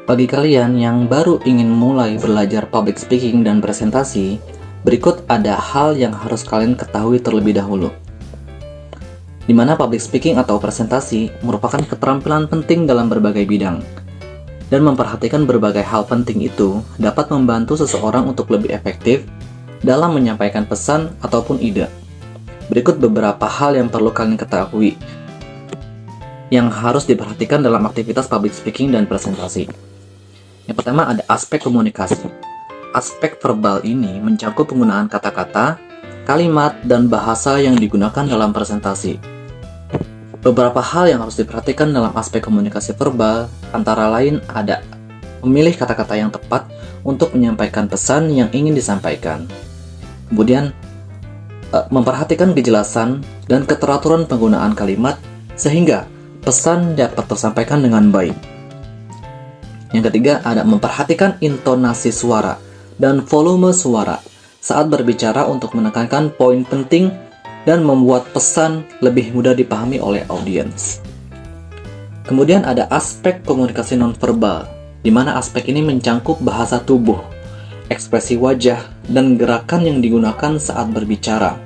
Bagi kalian yang baru ingin mulai belajar public speaking dan presentasi, berikut ada hal yang harus kalian ketahui terlebih dahulu. Di mana public speaking atau presentasi merupakan keterampilan penting dalam berbagai bidang. Dan memperhatikan berbagai hal penting itu dapat membantu seseorang untuk lebih efektif dalam menyampaikan pesan ataupun ide. Berikut beberapa hal yang perlu kalian ketahui yang harus diperhatikan dalam aktivitas public speaking dan presentasi. Yang pertama ada aspek komunikasi. Aspek verbal ini mencakup penggunaan kata-kata, kalimat, dan bahasa yang digunakan dalam presentasi. Beberapa hal yang harus diperhatikan dalam aspek komunikasi verbal antara lain ada memilih kata-kata yang tepat untuk menyampaikan pesan yang ingin disampaikan. Kemudian, memperhatikan kejelasan dan keteraturan penggunaan kalimat sehingga pesan dapat tersampaikan dengan baik. Yang ketiga ada memperhatikan intonasi suara dan volume suara saat berbicara untuk menekankan poin penting dan membuat pesan lebih mudah dipahami oleh audiens. Kemudian ada aspek komunikasi nonverbal, di mana aspek ini mencakup bahasa tubuh, ekspresi wajah, dan gerakan yang digunakan saat berbicara.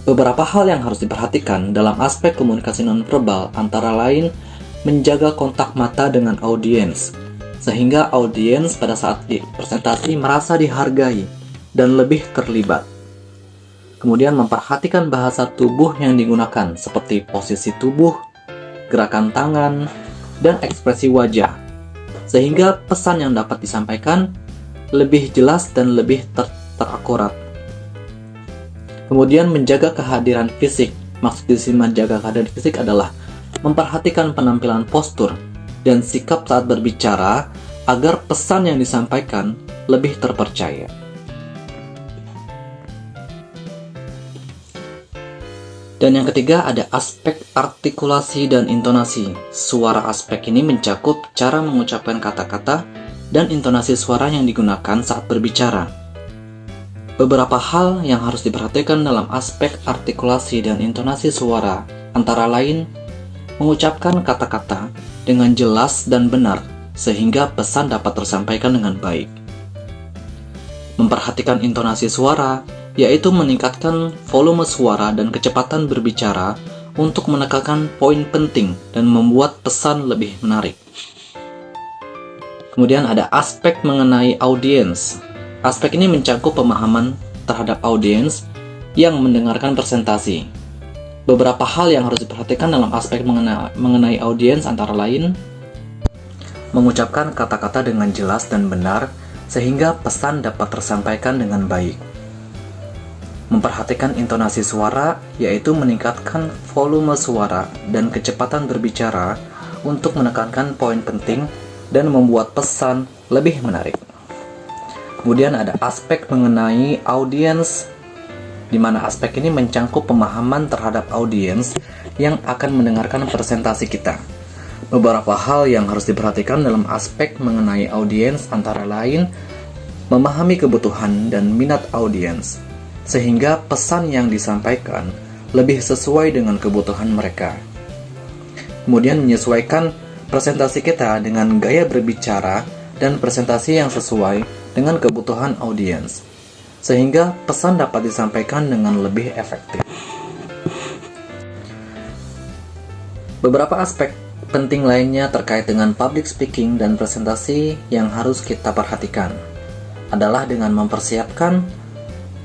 Beberapa hal yang harus diperhatikan dalam aspek komunikasi nonverbal antara lain menjaga kontak mata dengan audiens, sehingga audiens pada saat presentasi merasa dihargai dan lebih terlibat. Kemudian memperhatikan bahasa tubuh yang digunakan seperti posisi tubuh, gerakan tangan, dan ekspresi wajah, sehingga pesan yang dapat disampaikan lebih jelas dan lebih terakurat. Kemudian menjaga kehadiran fisik. Maksud di sini menjaga kehadiran fisik adalah memperhatikan penampilan postur dan sikap saat berbicara agar pesan yang disampaikan lebih terpercaya. Dan yang ketiga ada aspek artikulasi dan intonasi. Suara aspek ini mencakup cara mengucapkan kata-kata dan intonasi suara yang digunakan saat berbicara. Beberapa hal yang harus diperhatikan dalam aspek artikulasi dan intonasi suara antara lain mengucapkan kata-kata dengan jelas dan benar sehingga pesan dapat tersampaikan dengan baik. Memperhatikan intonasi suara yaitu meningkatkan volume suara dan kecepatan berbicara untuk menekankan poin penting dan membuat pesan lebih menarik. Kemudian ada aspek mengenai audiens. Aspek ini mencakup pemahaman terhadap audiens yang mendengarkan presentasi. Beberapa hal yang harus diperhatikan dalam aspek mengenai audiens antara lain mengucapkan kata-kata dengan jelas dan benar sehingga pesan dapat tersampaikan dengan baik. Memperhatikan intonasi suara yaitu meningkatkan volume suara dan kecepatan berbicara untuk menekankan poin penting dan membuat pesan lebih menarik. Kemudian ada aspek mengenai audiens, di mana aspek ini mencakup pemahaman terhadap audiens yang akan mendengarkan presentasi kita. Beberapa hal yang harus diperhatikan dalam aspek mengenai audiens antara lain memahami kebutuhan dan minat audiens, sehingga pesan yang disampaikan lebih sesuai dengan kebutuhan mereka. Kemudian menyesuaikan presentasi kita dengan gaya berbicara dan presentasi yang sesuai dengan kebutuhan audiens, sehingga pesan dapat disampaikan dengan lebih efektif. Beberapa aspek penting lainnya terkait dengan public speaking dan presentasi yang harus kita perhatikan adalah dengan mempersiapkan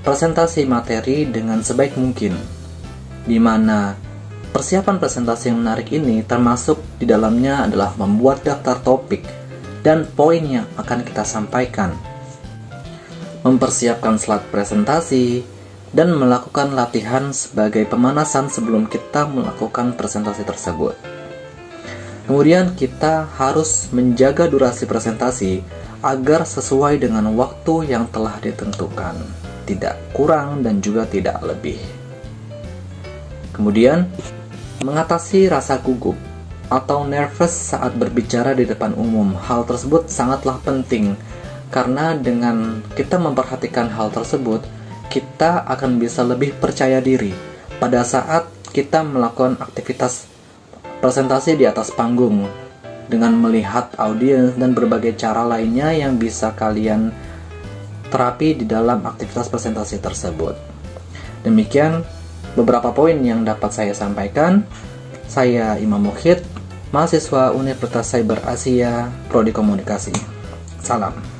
presentasi materi dengan sebaik mungkin, di mana persiapan presentasi yang menarik ini termasuk di dalamnya adalah membuat daftar topik dan poin yang akan kita sampaikan, mempersiapkan slide presentasi, dan melakukan latihan sebagai pemanasan sebelum kita melakukan presentasi tersebut. Kemudian kita harus menjaga durasi presentasi agar sesuai dengan waktu yang telah ditentukan, tidak kurang dan juga tidak lebih. Kemudian, mengatasi rasa gugup atau nervous saat berbicara di depan umum. Hal tersebut sangatlah penting, karena dengan kita memperhatikan hal tersebut, kita akan bisa lebih percaya diri pada saat kita melakukan aktivitas presentasi di atas panggung, dengan melihat audiens dan berbagai cara lainnya yang bisa kalian terapi di dalam aktivitas presentasi tersebut. Demikian beberapa poin yang dapat saya sampaikan. Saya Imam Mukhid, mahasiswa Universitas Cyber Asia, Prodi Komunikasi. Salam.